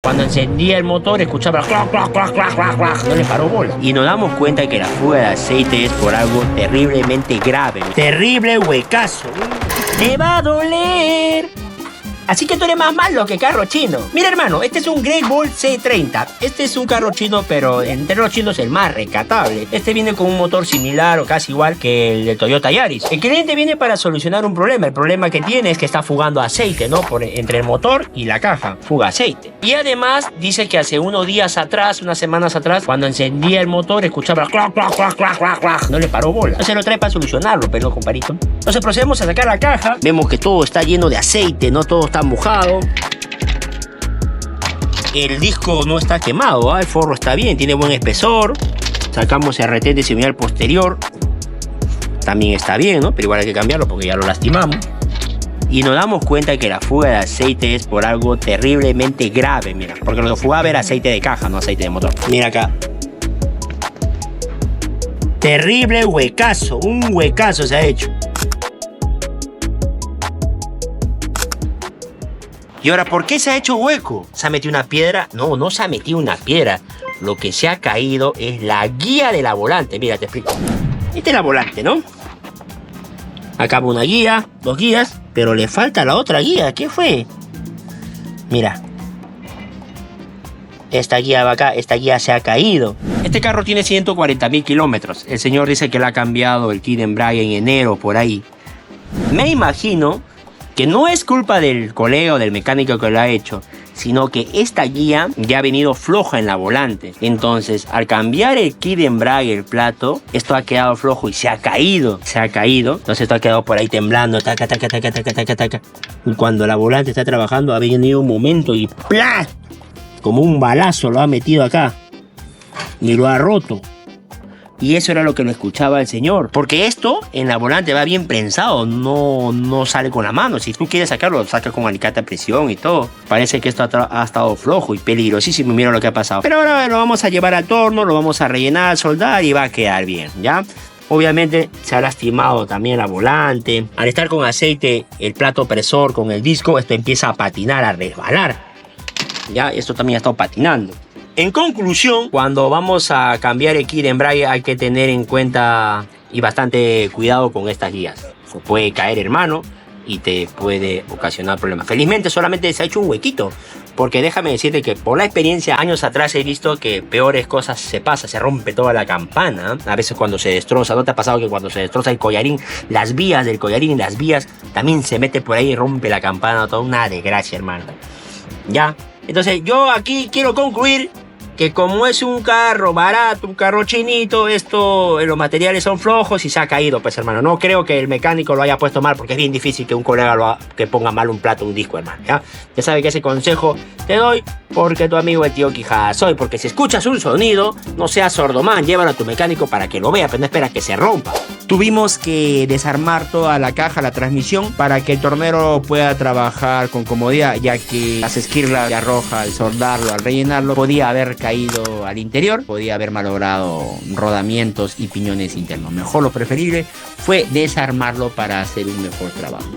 Cuando encendía el motor escuchaba clac, clac, clac, clac, clac, clac. No le paró bola. Y nos damos cuenta que la fuga de aceite es por algo terriblemente grave. Terrible huecazo. ¡Te va a doler! Así que tú eres más malo que carro chino. Mira, hermano, este es un Great Wall C30. Este es un carro chino, pero entre los chinos el más rescatable. Este viene con un motor similar o casi igual que el del Toyota Yaris. El cliente viene para solucionar un problema. El problema que tiene es que está fugando aceite, ¿no? Entre el motor y la caja. Fuga aceite. Y además dice que hace unos días atrás, unas semanas atrás, cuando encendía el motor, escuchaba clac, clac, clac, clac, clac, clac. No le paró bola. Entonces lo trae para solucionarlo, pero comparito. Entonces procedemos a sacar la caja. Vemos que todo está lleno de aceite, ¿no? Todo está mojado. El disco no está quemado, ¿eh? El forro está bien, tiene buen espesor. Sacamos el retén de señal posterior. También está bien, ¿no? Pero igual hay que cambiarlo porque ya lo lastimamos. Y nos damos cuenta que la fuga de aceite es por algo terriblemente grave, mira. Porque lo que fugaba era aceite de caja, no aceite de motor. Mira acá. Terrible huecazo, un huecazo se ha hecho. Y ahora, ¿por qué se ha hecho hueco? ¿Se ha metido una piedra? No, no se ha metido una piedra. Lo que se ha caído es la guía de la volante. Mira, te explico. Esta es la volante, ¿no? Acá va una guía, dos guías, pero le falta la otra guía. ¿Qué fue? Mira. Esta guía va acá, esta guía se ha caído. Este carro tiene 140.000 kilómetros. El señor dice que le ha cambiado el kit de embrague en enero, por ahí. Me imagino que no es culpa del colega o del mecánico que lo ha hecho, sino que esta guía ya ha venido floja en la volante. Entonces, al cambiar el kit de embrague, el plato, esto ha quedado flojo y se ha caído. Entonces esto ha quedado por ahí temblando. Taca, taca, taca, taca, taca, taca. Y cuando la volante está trabajando, ha venido un momento y ¡plá! Como un balazo lo ha metido acá. Y lo ha roto. Y eso era lo que lo escuchaba el señor. Porque esto en la volante va bien prensado, no sale con la mano. Si tú quieres sacarlo, lo sacas con alicate a presión y todo. Parece que esto ha estado flojo y peligrosísimo. Mira lo que ha pasado. Pero ahora lo vamos a llevar al torno, lo vamos a rellenar, soldar y va a quedar bien, ¿ya? Obviamente se ha lastimado también la volante. Al estar con aceite, el plato presor con el disco, esto empieza a patinar, a resbalar. Ya, esto también ha estado patinando. En conclusión, cuando vamos a cambiar el kit de embrague hay que tener en cuenta y bastante cuidado con estas guías. Se puede caer, hermano, y te puede ocasionar problemas. Felizmente solamente se ha hecho un huequito, porque déjame decirte que por la experiencia, años atrás he visto que peores cosas se rompe toda la campana. A veces cuando se destroza, ¿no te ha pasado que cuando se destroza el collarín, las vías del collarín y las vías también se mete por ahí y rompe la campana? Toda una desgracia, hermano. Ya, entonces yo aquí quiero concluir que como es un carro barato, un carro chinito, los materiales son flojos y se ha caído, pues, hermano. No creo que el mecánico lo haya puesto mal, porque es bien difícil que un colega que ponga mal un plato, un disco, hermano. Ya sabes que ese consejo te doy porque tu amigo el tío Quijada soy. Porque si escuchas un sonido, no seas sordomán, llévalo a tu mecánico para que lo vea, pero no esperas que se rompa. Tuvimos que desarmar toda la caja, la transmisión, para que el tornero pueda trabajar con comodidad, ya que las esquirlas de arroja, al soldarlo, al rellenarlo, podía haber caído al interior, podía haber malogrado rodamientos y piñones internos. Mejor, lo preferible fue desarmarlo para hacer un mejor trabajo.